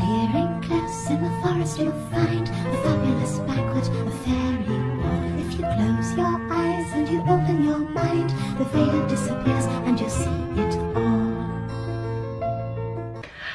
Hearing close in the forest you'll find a fabulous banquet, a fairy ball. If you close your eyes and you open your mind, the veil disappears and you'll see it all.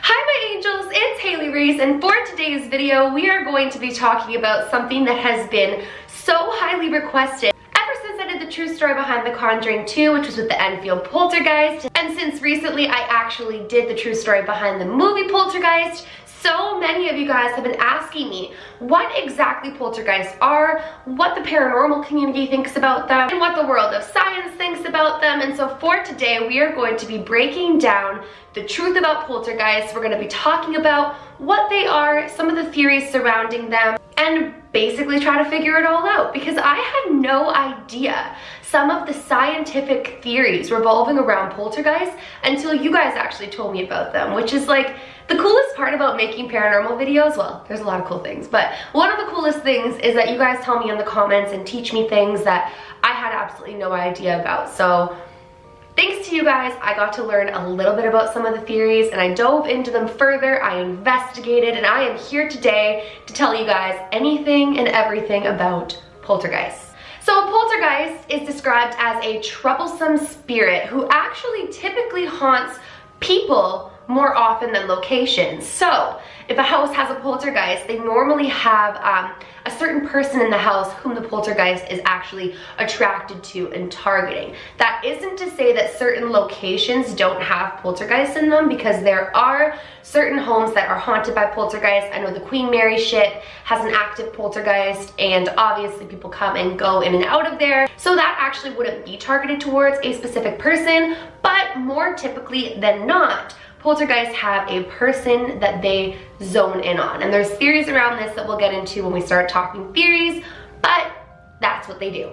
Hi my angels, it's Hailey Reese, and for today's video we are going to be talking about something that has been so highly requested ever since I did the true story behind The Conjuring 2, which was with the Enfield Poltergeist, and since recently I actually did the true story behind the movie Poltergeist. So many of you guys have been asking me what exactly poltergeists are, what the paranormal community thinks about them, and what the world of science thinks about them. And so for today, we are going to be breaking down the truth about poltergeists. We're going to be talking about what they are, some of the theories surrounding them, and basically try to figure it all out, because I had no idea some of the scientific theories revolving around poltergeists until you guys actually told me about them, which is like the coolest part about making paranormal videos. Well, there's a lot of cool things, but one of the coolest things is that you guys tell me in the comments and teach me things that I had absolutely no idea about. So thanks to you guys, I got to learn a little bit about some of the theories, and I dove into them further, I investigated, and I am here today to tell you guys anything and everything about poltergeists. So a poltergeist is described as a troublesome spirit who actually typically haunts people more often than locations. So if a house has a poltergeist, they normally have a certain person in the house whom the poltergeist is actually attracted to and targeting. That isn't to say that certain locations don't have poltergeists in them, because there are certain homes that are haunted by poltergeists. I know the Queen Mary ship has an active poltergeist, and obviously people come and go in and out of there. So that actually wouldn't be targeted towards a specific person, but more typically than not, poltergeists have a person that they zone in on. And there's theories around this that we'll get into when we start talking theories, but that's what they do.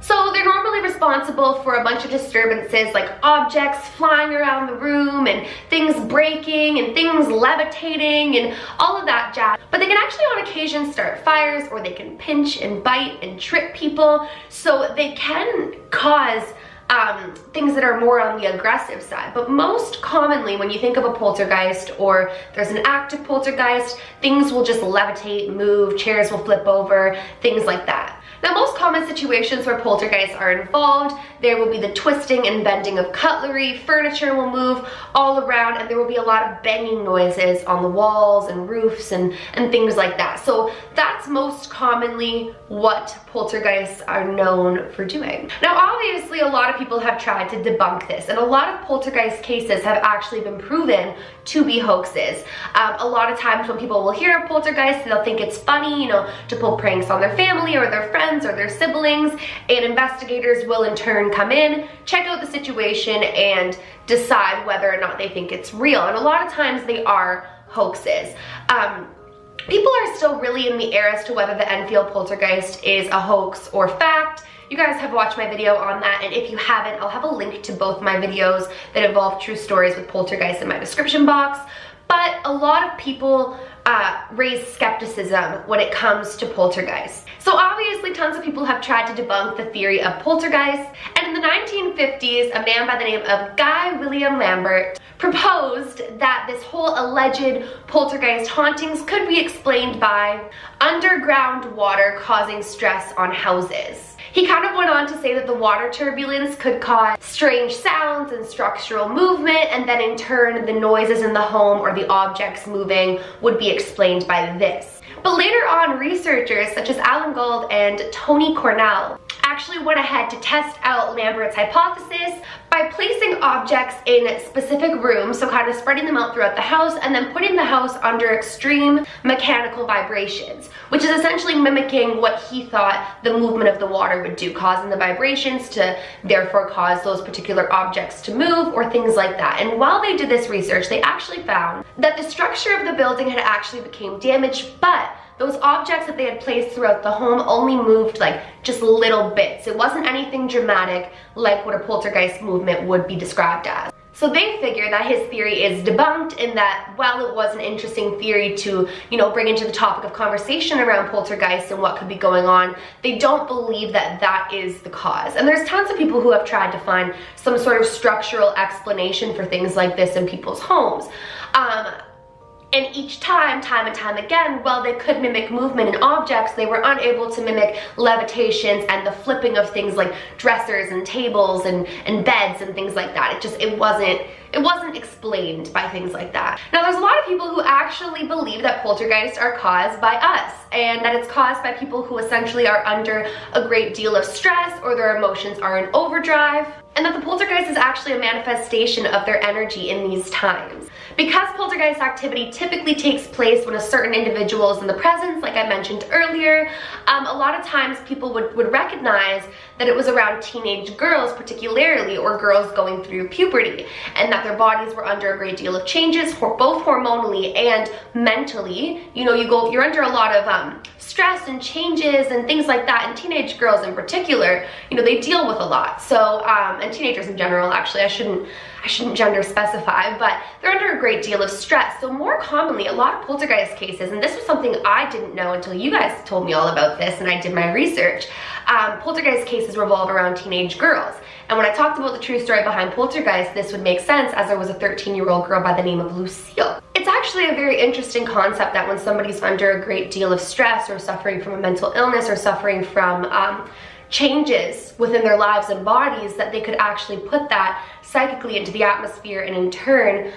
So they're normally responsible for a bunch of disturbances, like objects flying around the room and things breaking and things levitating and all of that jazz. But they can actually on occasion start fires, or they can pinch and bite and trip people. So they can cause things that are more on the aggressive side. But most commonly, when you think of a poltergeist or there's an active poltergeist, things will just levitate, move, chairs will flip over, things like that. Now, most common situations where poltergeists are involved, there will be the twisting and bending of cutlery, furniture will move all around, and there will be a lot of banging noises on the walls and roofs and things like that. So that's most commonly what poltergeists are known for doing. Now, obviously, a lot of people have tried to debunk this, and a lot of poltergeist cases have actually been proven to be hoaxes. A lot of times when people will hear of poltergeists, they'll think it's funny, you know, to pull pranks on their family or their friends or their siblings, and investigators will in turn come in, check out the situation, and decide whether or not they think it's real. And a lot of times they are hoaxes. People are still really in the air as to whether the Enfield Poltergeist is a hoax or fact. You guys have watched my video on that, and if you haven't, I'll have a link to both my videos that involve true stories with poltergeists in my description box. But a lot of people raise skepticism when it comes to poltergeists. So obviously tons of people have tried to debunk the theory of poltergeists, and in the 1950s, a man by the name of Guy William Lambert proposed that this whole alleged poltergeist hauntings could be explained by underground water causing stress on houses. He kind of went on to say that the water turbulence could cause strange sounds and structural movement, and then in turn the noises in the home or the objects moving would be explained by this. But later on, researchers such as Alan Gould and Tony Cornell actually went ahead to test out Lambert's hypothesis by placing objects in specific rooms, so kind of spreading them out throughout the house, and then putting the house under extreme mechanical vibrations, which is essentially mimicking what he thought the movement of the water would do, causing the vibrations to therefore cause those particular objects to move or things like that. And while they did this research, they actually found that the structure of the building had actually become damaged, but those objects that they had placed throughout the home only moved like just little bits. It wasn't anything dramatic like what a poltergeist movement would be described as. So they figure that his theory is debunked, and that while it was an interesting theory to, you know, bring into the topic of conversation around poltergeists and what could be going on, they don't believe that that is the cause. And there's tons of people who have tried to find some sort of structural explanation for things like this in people's homes. And each time and time again, while they could mimic movement in objects, they were unable to mimic levitations and the flipping of things like dressers and tables and beds and things like that. It wasn't explained by things like that. Now, there's a lot of people who actually believe that poltergeists are caused by us, and that it's caused by people who essentially are under a great deal of stress or their emotions are in overdrive, and that the poltergeist is actually a manifestation of their energy in these times. Because poltergeist activity typically takes place when a certain individual is in the presence, like I mentioned earlier, a lot of times people would recognize that it was around teenage girls particularly, or girls going through puberty, and that their bodies were under a great deal of changes, both hormonally and mentally. You know, you're under a lot of stress and changes and things like that, and teenage girls in particular, you know, they deal with a lot. So, and teenagers in general, actually, I shouldn't gender specify, but they're under a great deal of stress. So more commonly, a lot of poltergeist cases, and this was something I didn't know until you guys told me all about this and I did my research, poltergeist cases revolve around teenage girls. And when I talked about the true story behind poltergeist, this would make sense, as there was a 13-year-old girl by the name of Lucille. It's actually a very interesting concept that when somebody's under a great deal of stress or suffering from a mental illness or suffering from changes within their lives and bodies, that they could actually put that psychically into the atmosphere and in turn,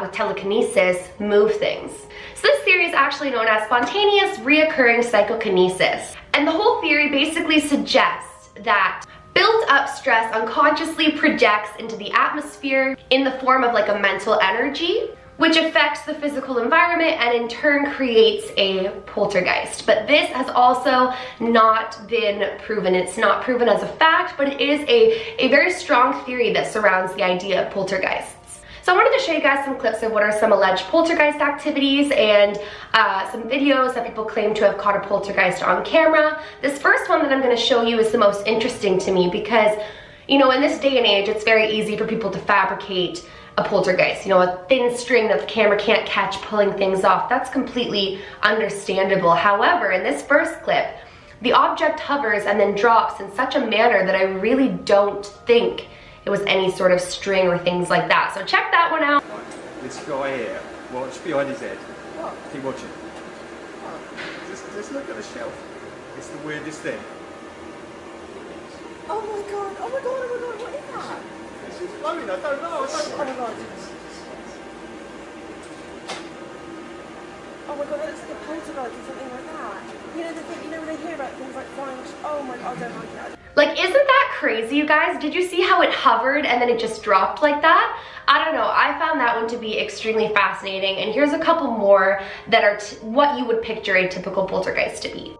with telekinesis, move things. So this theory is actually known as spontaneous reoccurring psychokinesis. And the whole theory basically suggests that built up stress unconsciously projects into the atmosphere in the form of like a mental energy, which affects the physical environment and in turn creates a poltergeist. But this has also not been proven. It's not proven as a fact, but it is a very strong theory that surrounds the idea of poltergeists. So I wanted to show you guys some clips of what are some alleged poltergeist activities and some videos that people claim to have caught a poltergeist on camera. This first one that I'm going to show you is the most interesting to me because, you know, in this day and age, it's very easy for people to fabricate a poltergeist, you know, a thin string that the camera can't catch pulling things off. That's completely understandable. However, in this first clip, the object hovers and then drops in such a manner that I really don't think it was any sort of string or things like that. So check that one out. This guy here, watch behind his head. What? Keep watching. What? Just look at the shelf. It's the weirdest thing. Oh my god, oh my god, oh my god, what is that? It's just floating, I don't know. Oh my god. Oh my god, that looks like a poltergeist or something like that. You know the thing, you know when they hear about things like flying, oh my god, I don't like that. Like, isn't that crazy, you guys? Did you see how it hovered and then it just dropped like that? I don't know, I found that one to be extremely fascinating, and here's a couple more that are what you would picture a typical poltergeist to be.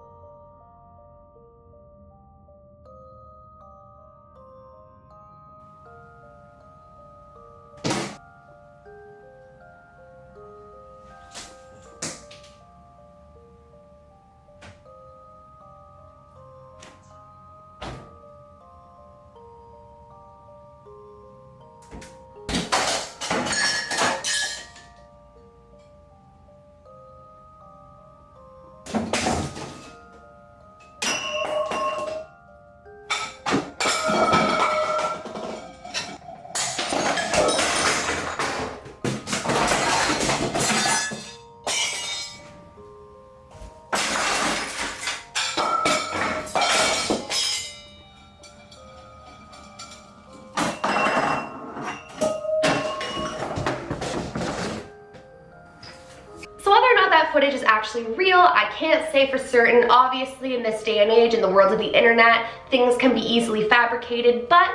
Footage is actually real, I can't say for certain. Obviously, in this day and age, in the world of the internet, things can be easily fabricated, but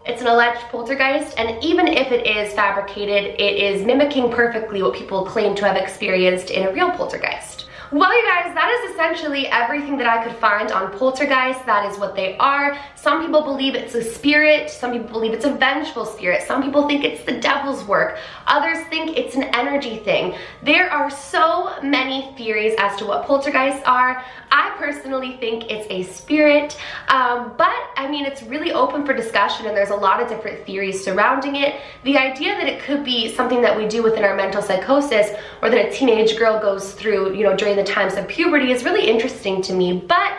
it's an alleged poltergeist, and even if it is fabricated, it is mimicking perfectly what people claim to have experienced in a real poltergeist. Well, you guys, that is essentially everything that I could find on poltergeists. That is what they are. Some people believe it's a spirit. Some people believe it's a vengeful spirit. Some people think it's the devil's work. Others think it's an energy thing. There are so many theories as to what poltergeists are. I personally think it's a spirit, but I mean, it's really open for discussion, and there's a lot of different theories surrounding it. The idea that it could be something that we do within our mental psychosis, or that a teenage girl goes through, you know, during the times of puberty is really interesting to me, but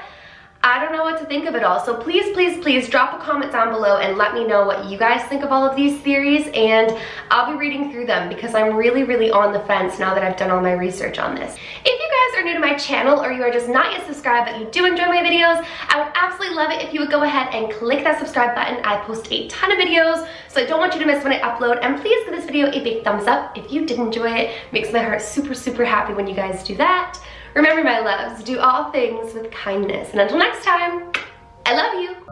I don't know what to think of it all. So please, please, please drop a comment down below and let me know what you guys think of all of these theories, and I'll be reading through them because I'm really, really on the fence now that I've done all my research on this. If you guys are new to my channel or you are just not yet subscribed but you do enjoy my videos, I would absolutely love it if you would go ahead and click that subscribe button. I post a ton of videos, so I don't want you to miss when I upload, and please give this video a big thumbs up if you did enjoy it. It makes my heart super, super happy when you guys do that. Remember, my loves, do all things with kindness, and until next time, I love you.